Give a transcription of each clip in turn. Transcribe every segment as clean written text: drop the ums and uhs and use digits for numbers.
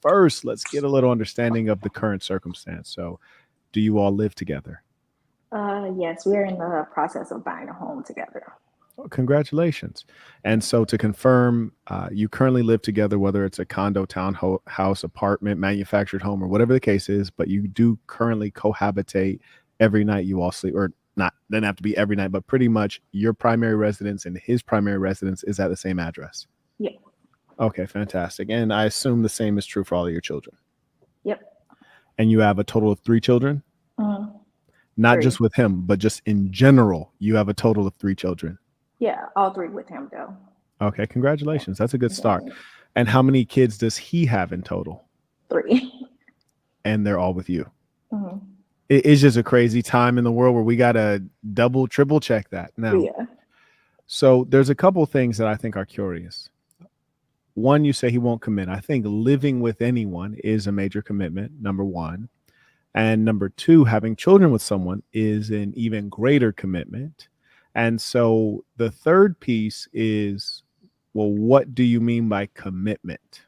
first, let's get a little understanding of the current circumstance. So, do you all live together? Yes, we're in the process of buying a home together. Oh, congratulations. And so, to confirm, you currently live together, whether it's a condo, townhouse, apartment, manufactured home, or whatever the case is, but you do currently cohabitate every night you all sleep, or not, doesn't have to be every night, but pretty much your primary residence and his primary residence is at the same address. Yeah. Okay, fantastic. And I assume the same is true for all of your children. Yep. And you have a total of three children, Mm, not three. just with him, but just in general, you have a total of three children. Yeah, all three with him though. Okay, Yeah. congratulations. That's a good start. Yeah. And how many kids does he have in total? Three. And they're all with you. Hmm. It's just a crazy time in the world where we got to double, triple check that now. Yeah. So there's a couple things that I think are curious. One, you say he won't commit. I think living with anyone is a major commitment, number one. And number two, having children with someone is an even greater commitment. And so the third piece is, well, what do you mean by commitment?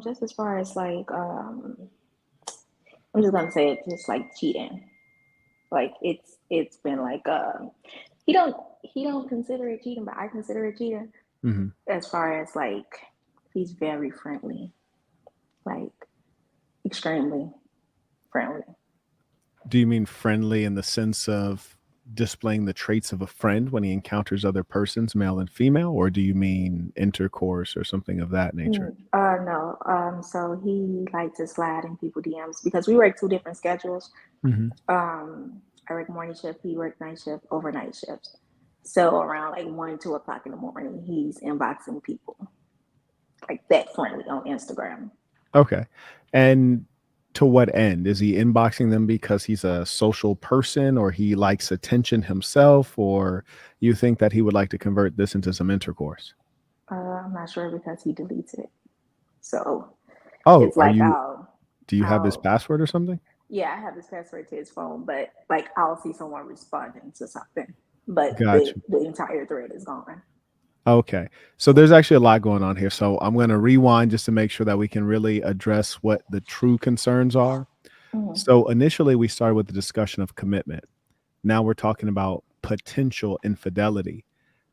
Just as far as like, I'm just gonna say it, just like cheating. Like it's been like, he don't he don't consider it cheating, but I consider it cheating. Hmm. As far as like, he's very friendly, like extremely friendly. Do you mean friendly in the sense of displaying the traits of a friend when he encounters other persons, male and female, or do you mean intercourse or something of that nature? No. So he likes to slide in people DMs because we work two different schedules. Hmm. I work morning shift, he work night shift, overnight shifts. So around like 1, 2 o'clock in the morning, he's inboxing people like that friendly on Instagram. Okay. And to what end? Is he inboxing them because he's a social person or he likes attention himself, or you think that he would like to convert this into some intercourse? I'm not sure because he deletes it. So Oh, it's like do you have his I'll password or something? yeah, I have his password to his phone, but like I'll see someone responding to something, but Gotcha. the entire thread is gone. Okay. So there's actually a lot going on here. So I'm going to rewind just to make sure that we can really address what the true concerns are. Mm-hmm. So initially, we started with the discussion of commitment. Now we're talking about potential infidelity.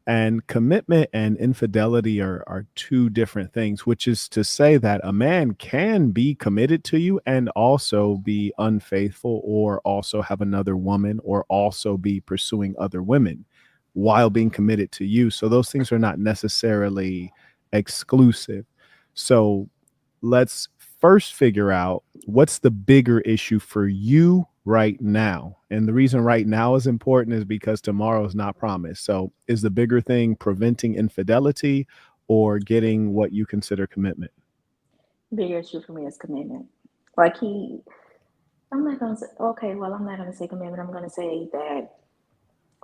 And commitment and infidelity are two different things, which is to say that a man can be committed to you and also be unfaithful, or also have another woman, or also be pursuing other women while being committed to you. So those things are not necessarily exclusive. So let's first figure out what's the bigger issue for you right now. And the reason right now is important is because tomorrow is not promised. So, is the bigger thing preventing infidelity or getting what you consider commitment? Bigger issue for me is commitment. Like I'm not gonna say okay. Well, I'm not gonna say commitment. I'm gonna say that.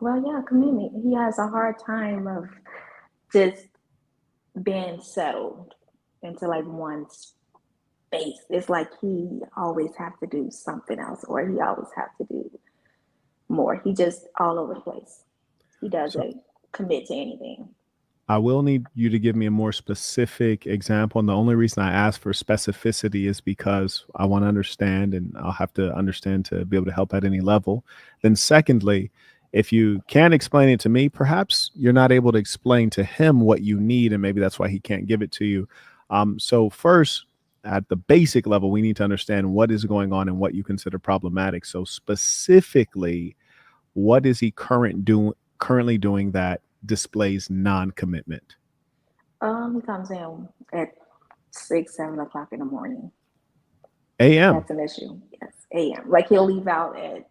Well, yeah, commitment. He has a hard time of just being settled into like one space. It's like he always have to do something else, or he always have to do more. He just all over the place. He So, doesn't commit to anything. I will need you to give me a more specific example. And the only reason I ask for specificity is because I want to understand, and I'll have to understand to be able to help at any level. Then, secondly, if you can't explain it to me, perhaps you're not able to explain to him what you need, and maybe that's why he can't give it to you. So, first, at the basic level, we need to understand what is going on and what you consider problematic. So, specifically, what is he currently doing that displays non-commitment? He comes in at 6, 7 o'clock in the morning. AM. That's an issue. Yes, a.m. Like he'll leave out at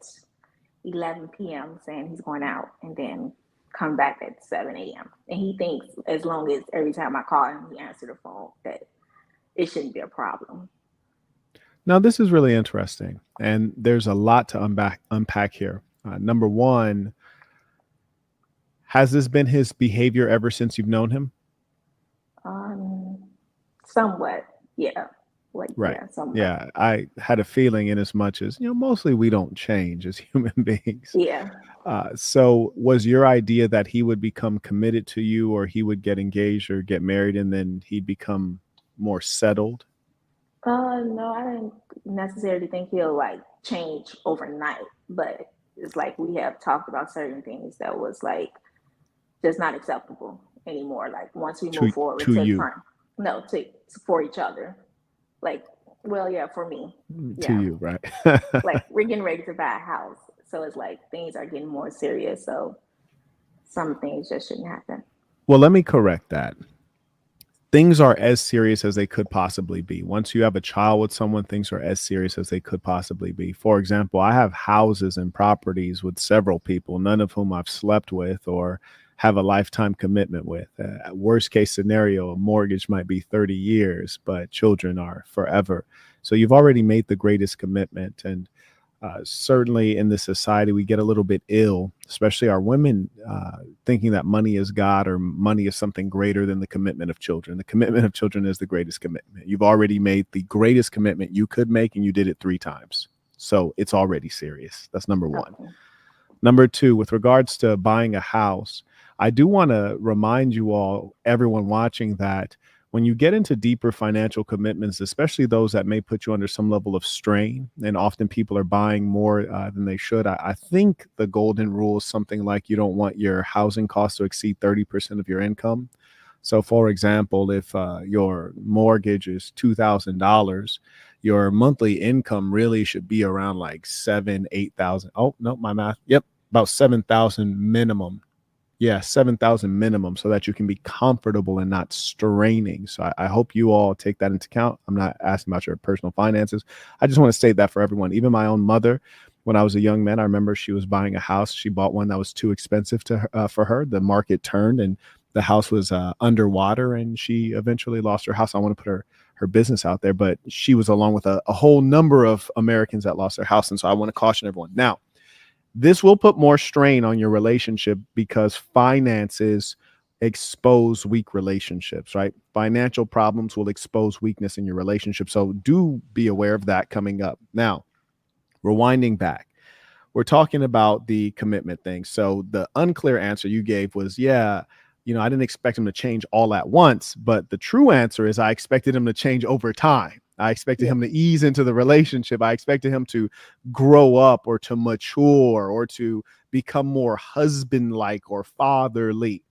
11 p.m. saying he's going out, and then come back at 7 a.m. And he thinks as long as every time I call him, he answers the phone, that it shouldn't be a problem. Now, this is really interesting, and there's a lot to unpack here. Number one, has this been his behavior ever since you've known him? Um, Somewhat, yeah, like Right. yeah, somewhat, Yeah, I had a feeling, in as much as, mostly we don't change as human beings. yeah. So was your idea that he would become committed to you, or he would get engaged or get married and then he'd become more settled? No, I didn't necessarily think he'll like change overnight, but it's like we have talked about certain things that was like just not acceptable anymore. Like once we move forward To to you, time, no, to for each other. Like, well, yeah, for me, to yeah. you, right? Like we're getting ready to buy a house, so it's like things are getting more serious. So some things just shouldn't happen. Well, let me correct that. Things are as serious as they could possibly be. Once you have a child with someone, things are as serious as they could possibly be. For example, I have houses and properties with several people, none of whom I've slept with or have a lifetime commitment with. Worst case scenario, a mortgage might be 30 years, but children are forever. So you've already made the greatest commitment. And certainly in this society, we get a little bit ill, especially our women, thinking that money is God or money is something greater than the commitment of children. The commitment of children is the greatest commitment. You've already made the greatest commitment you could make, and you did it 3 times. So it's already serious. That's number one. Okay. Number two, with regards to buying a house, I do want to remind you all, everyone watching, that when you get into deeper financial commitments, especially those that may put you under some level of strain, and often people are buying more than they should, I think the golden rule is something like you don't want your housing costs to exceed 30% of your income. So, for example, if your mortgage is $2,000, your monthly income really should be around like 7, 8 thousand. Oh no, my math. Yep, about 7,000 minimum. Yeah, 7,000 minimum, so that you can be comfortable and not straining. So I hope you all take that into account. I'm not asking about your personal finances. I just want to state that for everyone. Even my own mother, when I was a young man, I remember she was buying a house. She bought one that was too expensive to her, for her. The market turned and the house was underwater, and she eventually lost her house. I want to put her business out there, but she was along with a whole number of Americans that lost their house. And so I want to caution everyone. Now, this will put more strain on your relationship because finances expose weak relationships, right? Financial problems will expose weakness in your relationship. So do be aware of that coming up. Now, rewinding back, we're talking about the commitment thing. So the unclear answer you gave was, yeah, I didn't expect him to change all at once, but the true answer is I expected him to change over time. I expected Yeah. him to ease into the relationship. I expected him to grow up or to mature or to become more husband-like or fatherly,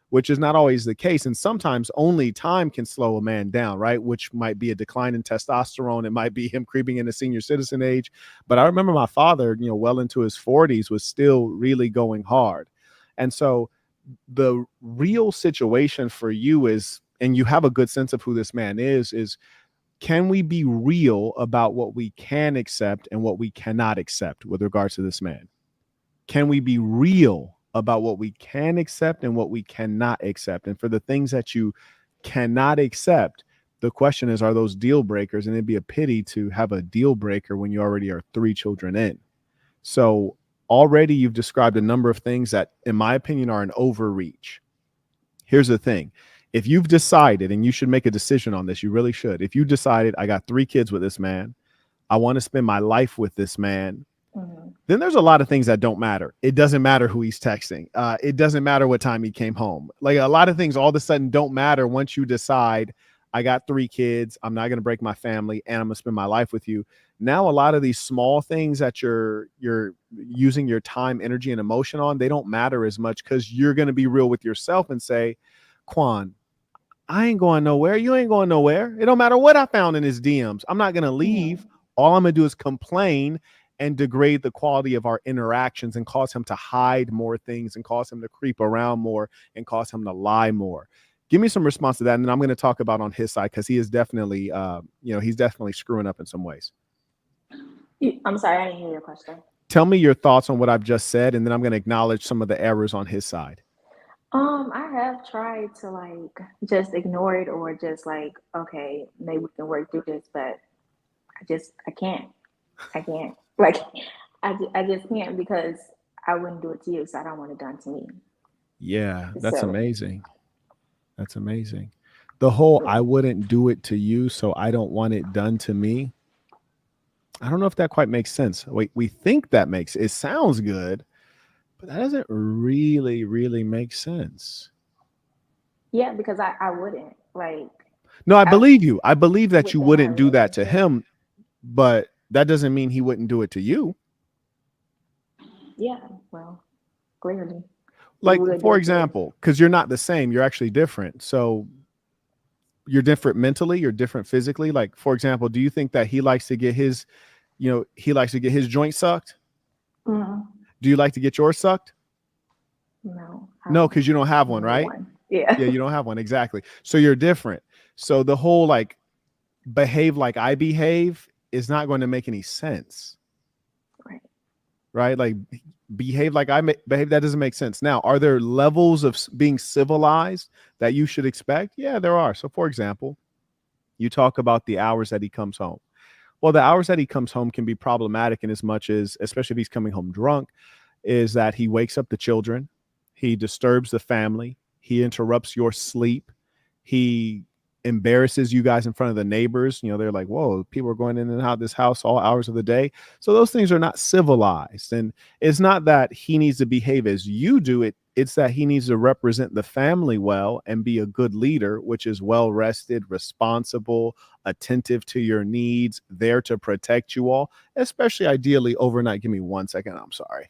which is not always the case. And sometimes only time can slow a man down, right? Which might be a decline in testosterone. It might be him creeping into senior citizen age. But I remember my father, well into his 40s, was still really going hard. And so the real situation for you is, and you have a good sense of who this man is can we be real about what we can accept and what we cannot accept with regards to this man? Can we be real about what we can accept and what we cannot accept? And for the things that you cannot accept, the question is, are those deal breakers? And it'd be a pity to have a deal breaker when you already are 3 children in. So already you've described a number of things that, in my opinion, are an overreach. Here's the thing. If you've decided, and you should make a decision on this, you really should. If you decided, I got 3 kids with this man, I want to spend my life with this man, Mm-hmm. then there's a lot of things that don't matter. It doesn't matter who he's texting. It doesn't matter what time he came home. Like a lot of things all of a sudden don't matter once you decide, I got 3 kids, I'm not going to break my family, and I'm going to spend my life with you. Now, a lot of these small things that you're using your time, energy, and emotion on, they don't matter as much because you're going to be real with yourself and say, Quan, I ain't going nowhere. You ain't going nowhere. It don't matter what I found in his DMs. I'm not going to leave. Mm-hmm. All I'm going to do is complain and degrade the quality of our interactions and cause him to hide more things and cause him to creep around more and cause him to lie more. Give me some response to that. And then I'm going to talk about on his side, because he is definitely, he's definitely screwing up in some ways. I'm sorry, I didn't hear your question. Tell me your thoughts on what I've just said, and then I'm going to acknowledge some of the errors on his side. I have tried to like just ignore it or just like, okay, maybe we can work through this, but I can't. I can't. Like, I just can't because I wouldn't do it to you, so I don't want it done to me. Yeah, that's So, amazing. That's amazing. The whole I wouldn't do it to you, so I don't want it done to me. I don't know if that quite makes sense. We think that makes it sounds good, but that doesn't really make sense. yeah, because I wouldn't. Like, No, I out believe you. I believe that with you the wouldn't do that marriage. to him, but that doesn't mean he wouldn't do it to you. Yeah, well, clearly he Like, would do for it to. example, because you're not the same, you're actually different. So you're different mentally, you're different physically. Like, for example, do you think that he likes to get his, he likes to get his joint sucked? Mm, Do you like to get yours sucked? no, I No, don't because you don't have one, know right? one. Yeah. Yeah, you don't have one. Exactly. So you're different. So the whole like behave like I behave is not going to make any sense. Right. Right? Like behave like behave, that doesn't make sense. Now, are there levels of being civilized that you should expect? Yeah, there are. So for example, you talk about the hours that he comes home. Well, the hours that he comes home can be problematic in as much as, especially if he's coming home drunk, is that he wakes up the children, he disturbs the family, he interrupts your sleep, he embarrasses you guys in front of the neighbors. They're like, whoa, people are going in and out of this house all hours of the day. So those things are not civilized. And it's not that he needs to behave as you do it. It's that he needs to represent the family well and be a good leader, which is well rested, responsible, attentive to your needs, there to protect you all, especially ideally overnight. Give me 1 second. I'm sorry.